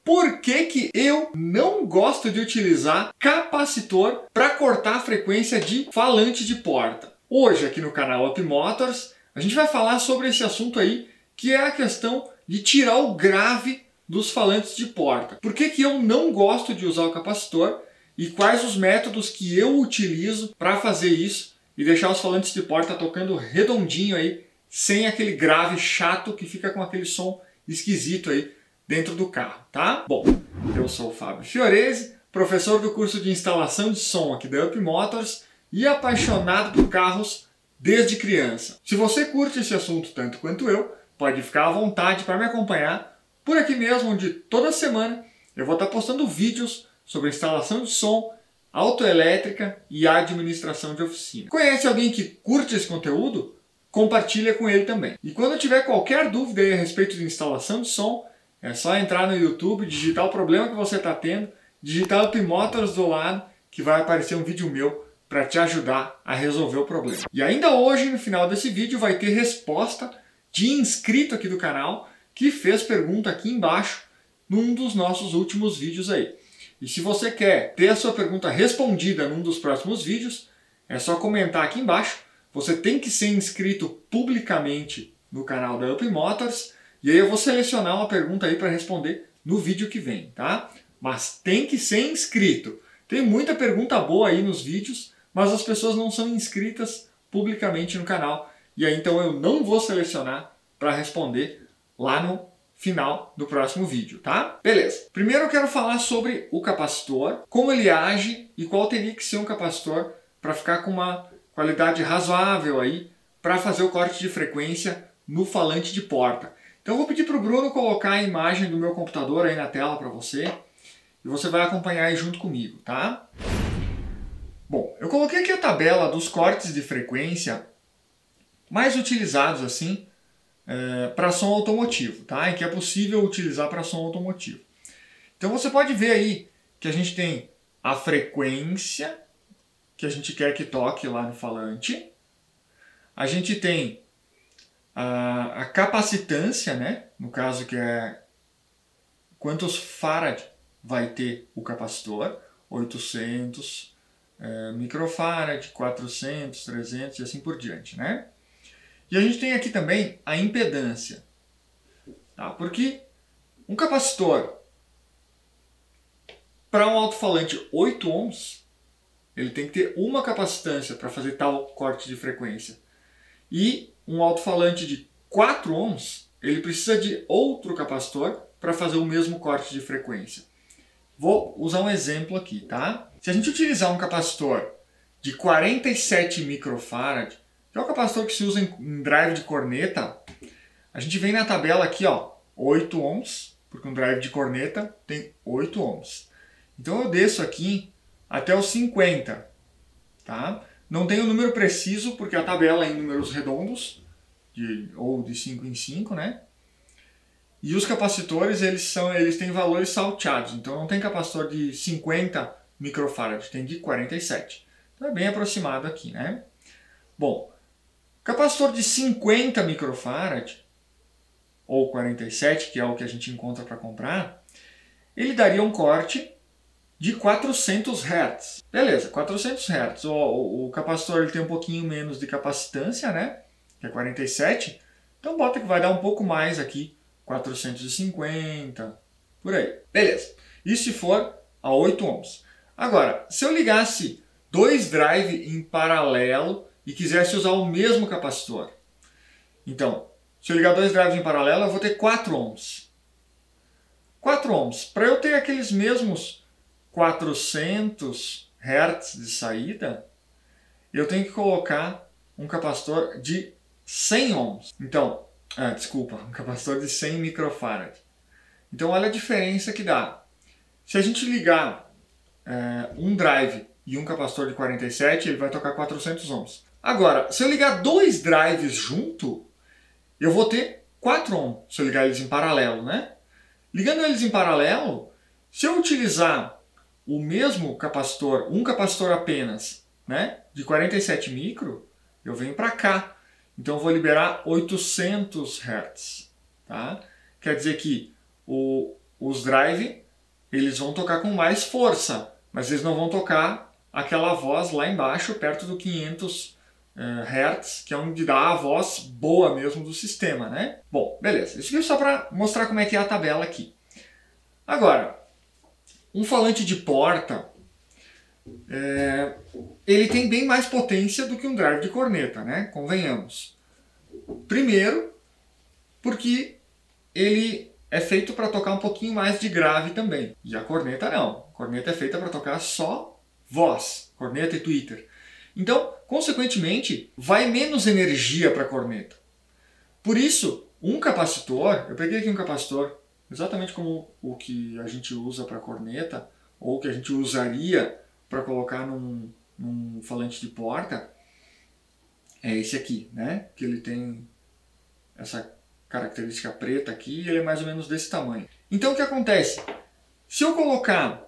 por que eu não gosto de utilizar capacitor para cortar a frequência de falante de porta. Hoje aqui no canal Up Motors a gente vai falar sobre esse assunto aí, que é a questão de tirar o grave dos falantes de porta. Por que eu não gosto de usar o capacitor e quais os métodos que eu utilizo para fazer isso e deixar os falantes de porta tocando redondinho aí, sem aquele grave chato que fica com aquele som esquisito aí dentro do carro, tá? Bom, eu sou o Fábio Fiorese, professor do curso de instalação de som aqui da Up Motors e apaixonado por carros desde criança. Se você curte esse assunto tanto quanto eu, pode ficar à vontade para me acompanhar por aqui mesmo, onde toda semana eu vou estar postando vídeos sobre instalação de som, autoelétrica e administração de oficina. Conhece alguém que curte esse conteúdo? Compartilha com ele também. E quando tiver qualquer dúvida aí a respeito de instalação de som, é só entrar no YouTube, digitar o problema que você está tendo, digitar Up Motors do lado, que vai aparecer um vídeo meu para te ajudar a resolver o problema. E ainda hoje, no final desse vídeo, vai ter resposta de inscrito aqui do canal que fez pergunta aqui embaixo num dos nossos últimos vídeos aí. E se você quer ter a sua pergunta respondida num dos próximos vídeos, é só comentar aqui embaixo. Você tem que ser inscrito publicamente no canal da Up Motors e aí eu vou selecionar uma pergunta aí para responder no vídeo que vem, tá? Mas tem que ser inscrito. Tem muita pergunta boa aí nos vídeos, mas as pessoas não são inscritas publicamente no canal. E aí então eu não vou selecionar para responder lá no final do próximo vídeo, tá? Beleza. Primeiro eu quero falar sobre o capacitor, como ele age e qual teria que ser um capacitor para ficar com uma qualidade razoável aí para fazer o corte de frequência no falante de porta. Então eu vou pedir para o Bruno colocar a imagem do meu computador aí na tela para você e você vai acompanhar aí junto comigo, tá? Bom, eu coloquei aqui a tabela dos cortes de frequência mais utilizados assim para som automotivo, tá? E que é possível utilizar para som automotivo. Então você pode ver aí que a gente tem a frequência que a gente quer que toque lá no falante. A gente tem a capacitância, né? No caso que é quantos farad vai ter o capacitor, 800 microfarad, 400, 300 e assim por diante, né? E a gente tem aqui também a impedância, tá? Porque um capacitor para um alto-falante 8 ohms, ele tem que ter uma capacitância para fazer tal corte de frequência. E um alto-falante de 4 ohms, ele precisa de outro capacitor para fazer o mesmo corte de frequência. Vou usar um exemplo aqui, tá? Se a gente utilizar um capacitor de 47 microfarad, que é o capacitor que se usa em drive de corneta, a gente vem na tabela aqui, ó, 8 ohms, porque um drive de corneta tem 8 ohms. Então eu desço aqui até os 50, tá? Não tem o número preciso, porque a tabela é em números redondos, ou de 5 em 5, né? E os capacitores, eles têm valores salteados, então não tem capacitor de 50 microfarad, tem de 47. Então é bem aproximado aqui, né? Bom, capacitor de 50 microfarad, ou 47, que é o que a gente encontra para comprar, ele daria um corte de 400 Hz. Beleza, 400 Hz. O capacitor ele tem um pouquinho menos de capacitância, né? Que é 47. Então bota que vai dar um pouco mais aqui, 450, por aí. Beleza. Isso se for a 8 ohms. Agora, se eu ligasse dois drive em paralelo e quisesse usar o mesmo capacitor. Então, se eu ligar dois drives em paralelo, eu vou ter 4 ohms. 4 ohms. Para eu ter aqueles mesmos 400 Hz de saída, eu tenho que colocar um capacitor de 100 ohms. Então, um capacitor de 100 microfarad. Então, olha a diferença que dá. Se a gente ligar um drive e um capacitor de 47, ele vai tocar 400 ohms. Agora, se eu ligar dois drives junto, eu vou ter 4 ohms, se eu ligar eles em paralelo, né? Ligando eles em paralelo, se eu utilizar o mesmo capacitor, um capacitor apenas, né, de 47 micro, eu venho para cá. Então eu vou liberar 800 Hz. Tá? Quer dizer que os drive, eles vão tocar com mais força, mas eles não vão tocar aquela voz lá embaixo, perto do 500 Hz, que é onde dá a voz boa mesmo do sistema, né? Bom, beleza. Isso aqui é só para mostrar como é que é a tabela aqui. Agora, um falante de porta, ele tem bem mais potência do que um drive de corneta, né? Convenhamos. Primeiro, porque ele é feito para tocar um pouquinho mais de grave também. E a corneta não. A corneta é feita para tocar só voz, corneta e tweeter. Então, consequentemente, vai menos energia para a corneta. Por isso, um capacitor, eu peguei aqui um capacitor exatamente como o que a gente usa para corneta, ou que a gente usaria para colocar num falante de porta, é esse aqui, né? Que ele tem essa característica preta aqui e ele é mais ou menos desse tamanho. Então o que acontece? Se eu colocar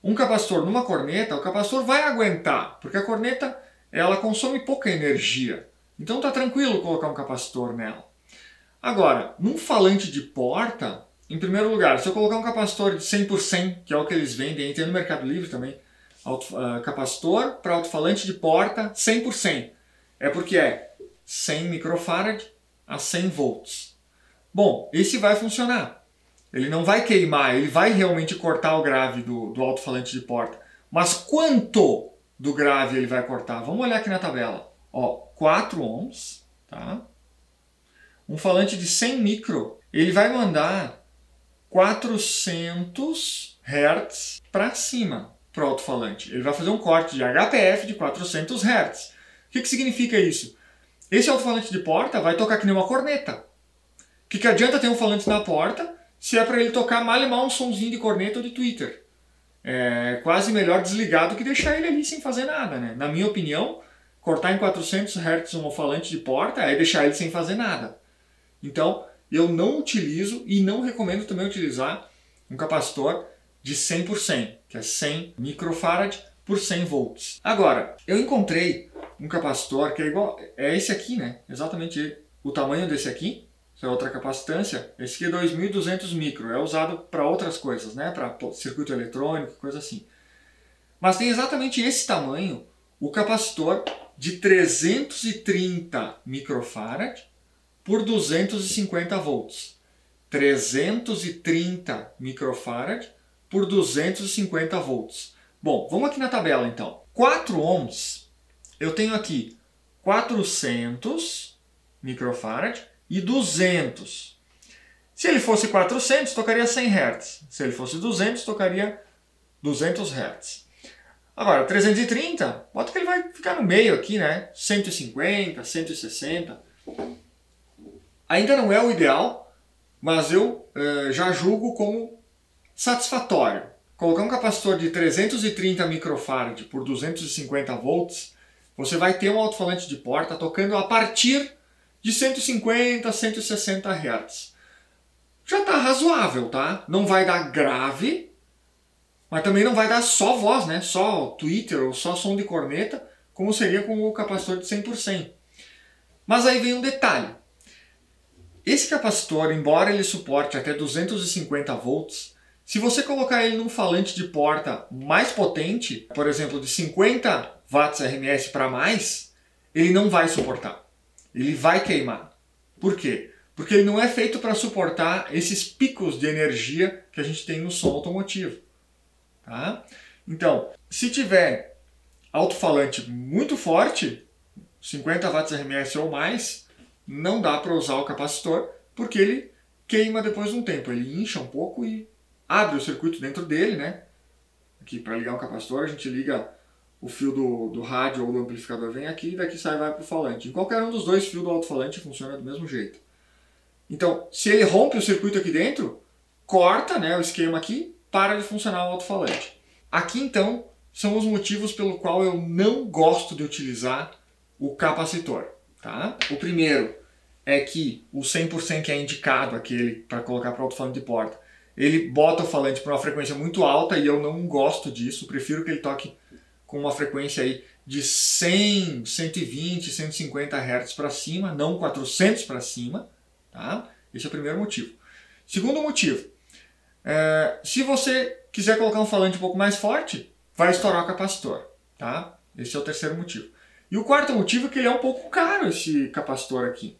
um capacitor numa corneta, o capacitor vai aguentar, porque a corneta ela consome pouca energia. Então tá tranquilo colocar um capacitor nela. Agora, num falante de porta, em primeiro lugar, se eu colocar um capacitor de 100%, que é o que eles vendem, tem no Mercado Livre também, capacitor para alto-falante de porta 100%. É porque é 100 microfarad a 100 volts. Bom, esse vai funcionar. Ele não vai queimar, ele vai realmente cortar o grave do alto-falante de porta. Mas quanto do grave ele vai cortar? Vamos olhar aqui na tabela. Ó, 4 ohms, tá? Um falante de 100 micro, ele vai mandar 400 Hz para cima para o alto-falante. Ele vai fazer um corte de HPF de 400 Hz. O que significa isso? Esse alto-falante de porta vai tocar que nem uma corneta. O que adianta ter um falante na porta se é para ele tocar mal e mal um sonzinho de corneta ou de tweeter? É quase melhor desligar do que deixar ele ali sem fazer nada, né? Na minha opinião, cortar em 400 Hz um falante de porta é deixar ele sem fazer nada. Então, eu não utilizo e não recomendo também utilizar um capacitor de 100%, que é 100 microfarad por 100 volts. Agora, eu encontrei um capacitor que é igual, é esse aqui, né? Exatamente o tamanho desse aqui. Essa é outra capacitância. Esse aqui é 2200 micro, é usado para outras coisas, né? Para circuito eletrônico, coisa assim. Mas tem exatamente esse tamanho, o capacitor de 330 microfarad por 250 volts. 330 microfarad por 250 volts. Bom, vamos aqui na tabela então. 4 ohms, eu tenho aqui 400 microfarad e 200. Se ele fosse 400, tocaria 100 Hz. Se ele fosse 200, tocaria 200 Hz. Agora, 330, bota que ele vai ficar no meio aqui, né? 150, 160. Ainda não é o ideal, mas eu já julgo como satisfatório. Colocar um capacitor de 330 microfarad por 250 volts, você vai ter um alto-falante de porta tocando a partir de 150 a 160 Hz. Já está razoável, tá? Não vai dar grave, mas também não vai dar só voz, né? Só tweeter ou só som de corneta, como seria com o capacitor de 100%. Mas aí vem um detalhe. Esse capacitor, embora ele suporte até 250 volts, se você colocar ele num falante de porta mais potente, por exemplo, de 50 watts RMS para mais, ele não vai suportar. Ele vai queimar. Por quê? Porque ele não é feito para suportar esses picos de energia que a gente tem no som automotivo. Tá? Então, se tiver alto-falante muito forte, 50 watts RMS ou mais, não dá para usar o capacitor, porque ele queima depois de um tempo. Ele incha um pouco e abre o circuito dentro dele, né? Aqui, para ligar um capacitor, a gente liga o fio do rádio ou do amplificador, vem aqui e daqui sai e vai para o falante. Em qualquer um dos dois fios do alto-falante funciona do mesmo jeito. Então, se ele rompe o circuito aqui dentro, corta, né, o esquema aqui, para de funcionar o alto-falante. Aqui, então, são os motivos pelo qual eu não gosto de utilizar o capacitor. Tá? O primeiro é que o 100% que é indicado, aquele para colocar para alto-falante de porta, ele bota o falante para uma frequência muito alta e eu não gosto disso. Prefiro que ele toque com uma frequência aí de 100, 120, 150 Hz para cima, não 400 para cima. Tá? Esse é o primeiro motivo. Segundo motivo, Se você quiser colocar um falante um pouco mais forte, vai estourar o capacitor, tá? Esse é o terceiro motivo. E o quarto motivo é que ele é um pouco caro, esse capacitor aqui.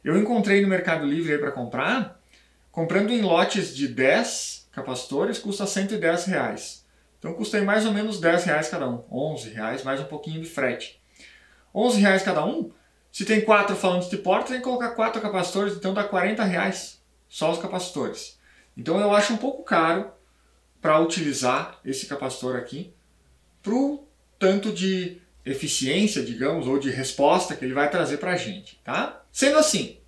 Eu encontrei no Mercado Livre para comprar, comprando em lotes de 10 capacitores, custa R$110. Então custei mais ou menos R$10 cada um, R$11, mais um pouquinho de frete. R$11 cada um, se tem 4 falantes de porta, tem que colocar 4 capacitores, então dá R$40 só os capacitores. Então eu acho um pouco caro para utilizar esse capacitor aqui, para o tanto de eficiência, digamos, ou de resposta que ele vai trazer para a gente, tá? Sendo assim,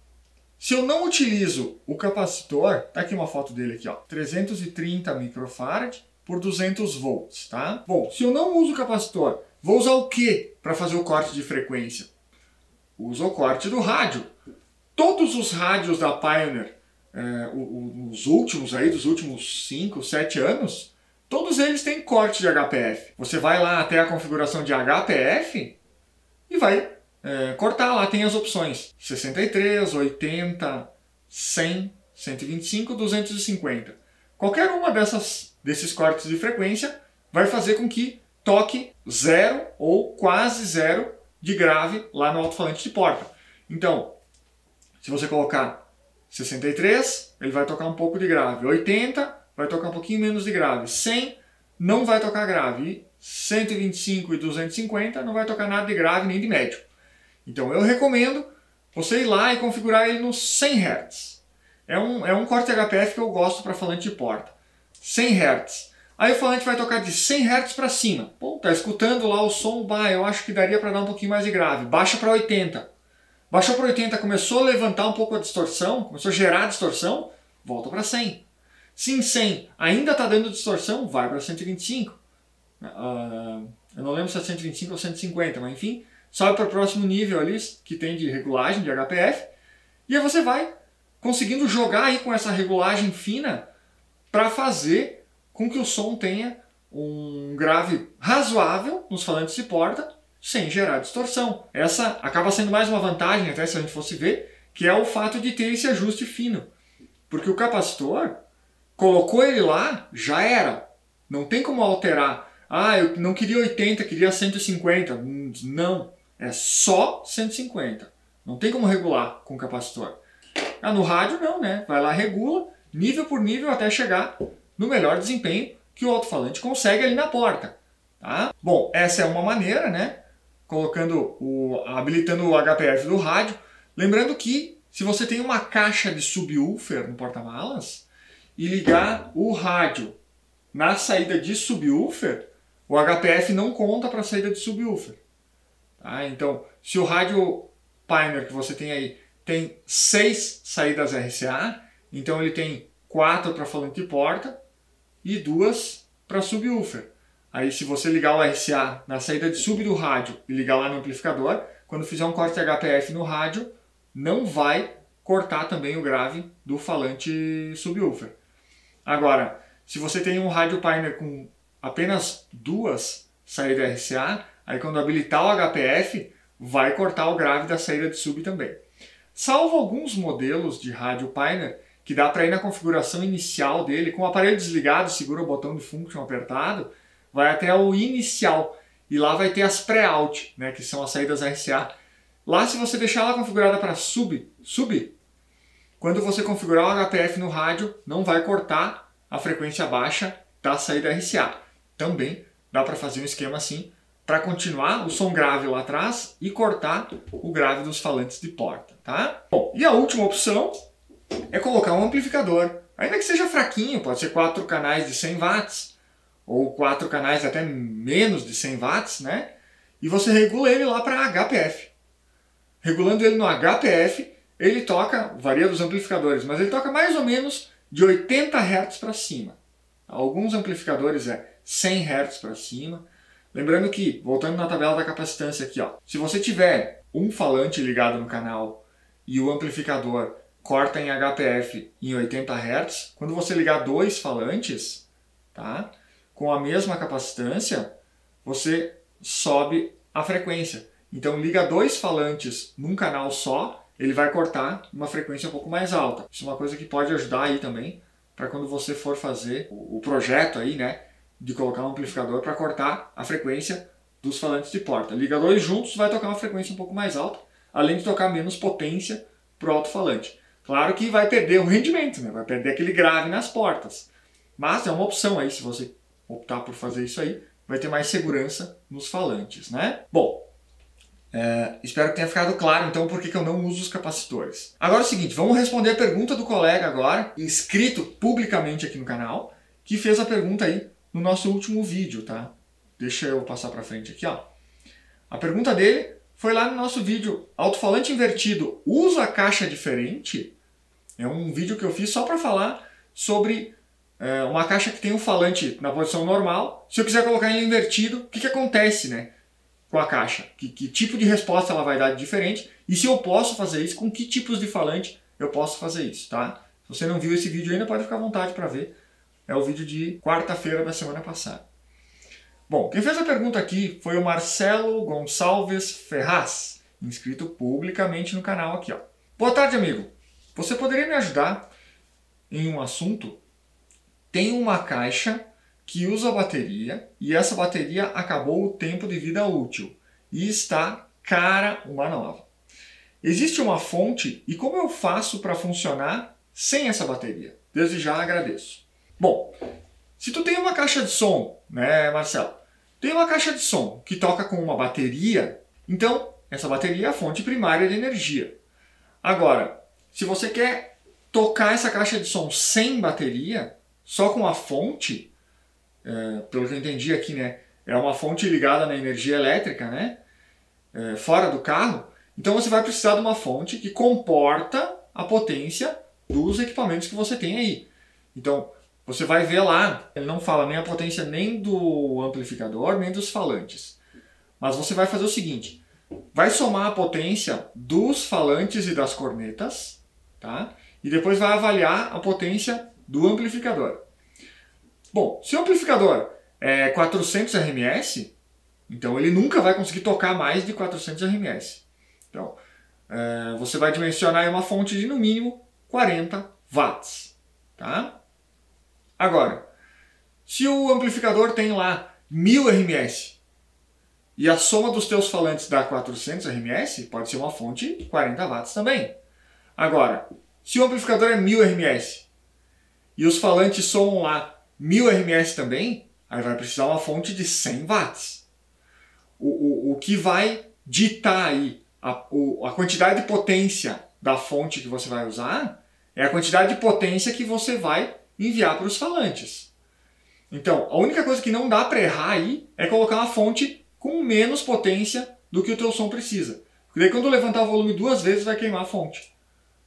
se eu não utilizo o capacitor, tá aqui uma foto dele aqui, ó, 330 microfarad por 200 volts, tá? Bom, se eu não uso o capacitor, vou usar o que para fazer o corte de frequência? Uso o corte do rádio. Todos os rádios da Pioneer, os últimos aí, dos últimos 5, 7 anos, todos eles têm corte de HPF. Você vai lá até a configuração de HPF e vai cortar. Lá tem as opções 63, 80, 100, 125, 250. Qualquer uma desses cortes de frequência vai fazer com que toque zero ou quase zero de grave lá no alto-falante de porta. Então, se você colocar 63, ele vai tocar um pouco de grave. 80, vai tocar um pouquinho menos de grave. 100, não vai tocar grave. E 125 e 250 não vai tocar nada de grave nem de médio. Então eu recomendo você ir lá e configurar ele nos 100 Hz. É um corte HPF que eu gosto para falante de porta. 100 Hz. Aí o falante vai tocar de 100 Hz para cima. Pô, tá escutando lá o som, eu acho que daria para dar um pouquinho mais de grave. Baixa para 80. Baixou para 80, começou a levantar um pouco a distorção, começou a gerar distorção, volta para 100. Se em 100 ainda está dando distorção, vai para 125. Eu não lembro se é 125 ou 150, mas enfim, sobe para o próximo nível ali que tem de regulagem de HPF. E aí você vai conseguindo jogar aí com essa regulagem fina para fazer com que o som tenha um grave razoável nos falantes de porta, sem gerar distorção. Essa acaba sendo mais uma vantagem, até se a gente fosse ver, que é o fato de ter esse ajuste fino. Porque o capacitor, colocou ele lá, já era. Não tem como alterar. Eu não queria 80, queria 150. Não, é só 150. Não tem como regular com o capacitor. No rádio não, né? Vai lá, regula, nível por nível, até chegar no melhor desempenho que o alto-falante consegue ali na porta. Tá? Bom, essa é uma maneira, né? Habilitando o HPF do rádio. Lembrando que se você tem uma caixa de subwoofer no porta-malas e ligar o rádio na saída de subwoofer, o HPF não conta para a saída de subwoofer. Tá? Então, se o rádio Pioneer que você tem aí tem 6 saídas RCA, então ele tem 4 para falante de porta e 2 para subwoofer. Aí se você ligar o RCA na saída de sub do rádio e ligar lá no amplificador, quando fizer um corte HPF no rádio, não vai cortar também o grave do falante subwoofer. Agora, se você tem um rádio Pioneer com apenas 2 saídas RCA, aí quando habilitar o HPF, vai cortar o grave da saída de sub também. Salvo alguns modelos de rádio Pioneer que dá para ir na configuração inicial dele, com o aparelho desligado, segura o botão de function apertado, vai até o inicial e lá vai ter as pré-out, né, que são as saídas RCA. Lá, se você deixar ela configurada para sub, quando você configurar o HPF no rádio, não vai cortar a frequência baixa da saída RCA. Também dá para fazer um esquema assim para continuar o som grave lá atrás e cortar o grave dos falantes de porta, tá? Bom, e a última opção é colocar um amplificador, ainda que seja fraquinho, pode ser 4 canais de 100 watts, ou 4 canais até menos de 100 watts, né? E você regula ele lá para HPF. Regulando ele no HPF, ele toca, varia dos amplificadores, mas ele toca mais ou menos de 80 Hz para cima. Alguns amplificadores é 100 Hz para cima. Lembrando que, voltando na tabela da capacitância aqui, ó, se você tiver um falante ligado no canal e o amplificador corta em HPF em 80 Hz, quando você ligar 2 falantes, tá? Com a mesma capacitância, você sobe a frequência. Então liga 2 falantes num canal só, ele vai cortar uma frequência um pouco mais alta. Isso é uma coisa que pode ajudar aí também para quando você for fazer o projeto aí, né, de colocar um amplificador para cortar a frequência dos falantes de porta. Liga dois juntos, vai tocar uma frequência um pouco mais alta, além de tocar menos potência para o alto-falante. Claro que vai perder o rendimento, né? Vai perder aquele grave nas portas. Mas é uma opção aí, se você optar por fazer isso aí, vai ter mais segurança nos falantes, né? Bom, espero que tenha ficado claro então por que eu não uso os capacitores. Agora é o seguinte, vamos responder a pergunta do colega agora, inscrito publicamente aqui no canal, que fez a pergunta aí no nosso último vídeo, tá? Deixa eu passar para frente aqui, ó. A pergunta dele foi lá no nosso vídeo, alto-falante invertido usa caixa diferente? É um vídeo que eu fiz só para falar sobre uma caixa que tem um falante na posição normal. Se eu quiser colocar ele invertido, o que acontece, né, com a caixa? Que tipo de resposta ela vai dar de diferente? E se eu posso fazer isso, com que tipos de falante eu posso fazer isso, tá? Se você não viu esse vídeo ainda, pode ficar à vontade para ver. É o vídeo de quarta-feira da semana passada. Bom, quem fez a pergunta aqui foi o Marcelo Gonçalves Ferraz, inscrito publicamente no canal aqui, ó. Boa tarde, amigo. Você poderia me ajudar em um assunto? Tem uma caixa que usa bateria e essa bateria acabou o tempo de vida útil e está cara uma nova. Existe uma fonte e como eu faço para funcionar sem essa bateria? Desde já agradeço. Bom, se tu tem uma caixa de som, né, Marcelo? Tem uma caixa de som que toca com uma bateria, então essa bateria é a fonte primária de energia. Agora, se você quer tocar essa caixa de som sem bateria, só com a fonte, pelo que eu entendi aqui, né, é uma fonte ligada na energia elétrica, né, fora do carro, então você vai precisar de uma fonte que comporta a potência dos equipamentos que você tem aí. Então, você vai ver lá, ele não fala nem a potência nem do amplificador, nem dos falantes. Mas você vai fazer o seguinte, vai somar a potência dos falantes e das cornetas, tá? E depois vai avaliar a potência do amplificador. Bom, se o amplificador é 400 RMS, então ele nunca vai conseguir tocar mais de 400 RMS. Então, você vai dimensionar uma fonte de no mínimo 40 watts, tá? Agora, se o amplificador tem lá 1000 RMS e a soma dos teus falantes dá 400 RMS, pode ser uma fonte de 40 watts também. Agora, se o amplificador é 1000 RMS e os falantes somam lá 1000 RMS também, aí vai precisar uma fonte de 100 watts. O que vai ditar aí a quantidade de potência da fonte que você vai usar é a quantidade de potência que você vai enviar para os falantes. Então, a única coisa que não dá para errar aí é colocar uma fonte com menos potência do que o teu som precisa. Porque daí quando levantar o volume 2 vezes vai queimar a fonte.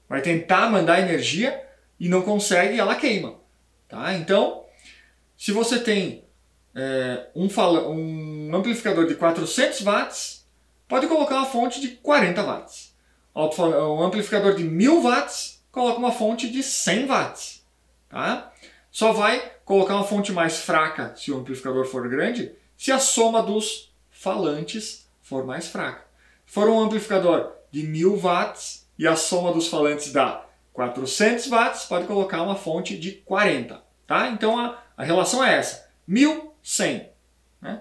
Vai tentar mandar energia e não consegue e ela queima. Tá? Então, se você tem um amplificador de 400 watts, pode colocar uma fonte de 40 watts. Um amplificador de 1000 watts, coloca uma fonte de 100 watts. Tá? Só vai colocar uma fonte mais fraca se o amplificador for grande, se a soma dos falantes for mais fraca. Se for um amplificador de 1000 watts e a soma dos falantes dá 400 watts, pode colocar uma fonte de 40. Tá? Então a relação é essa, 1000, 100. Né?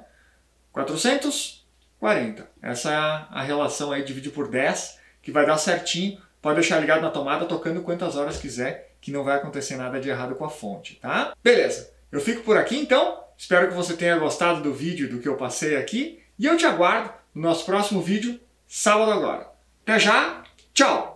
400, 40. Essa é a relação aí, divide por 10, que vai dar certinho. Pode deixar ligado na tomada, tocando quantas horas quiser, que não vai acontecer nada de errado com a fonte, tá? Beleza, eu fico por aqui então. Espero que você tenha gostado do vídeo, do que eu passei aqui. E eu te aguardo no nosso próximo vídeo, sábado agora. Até já, tchau!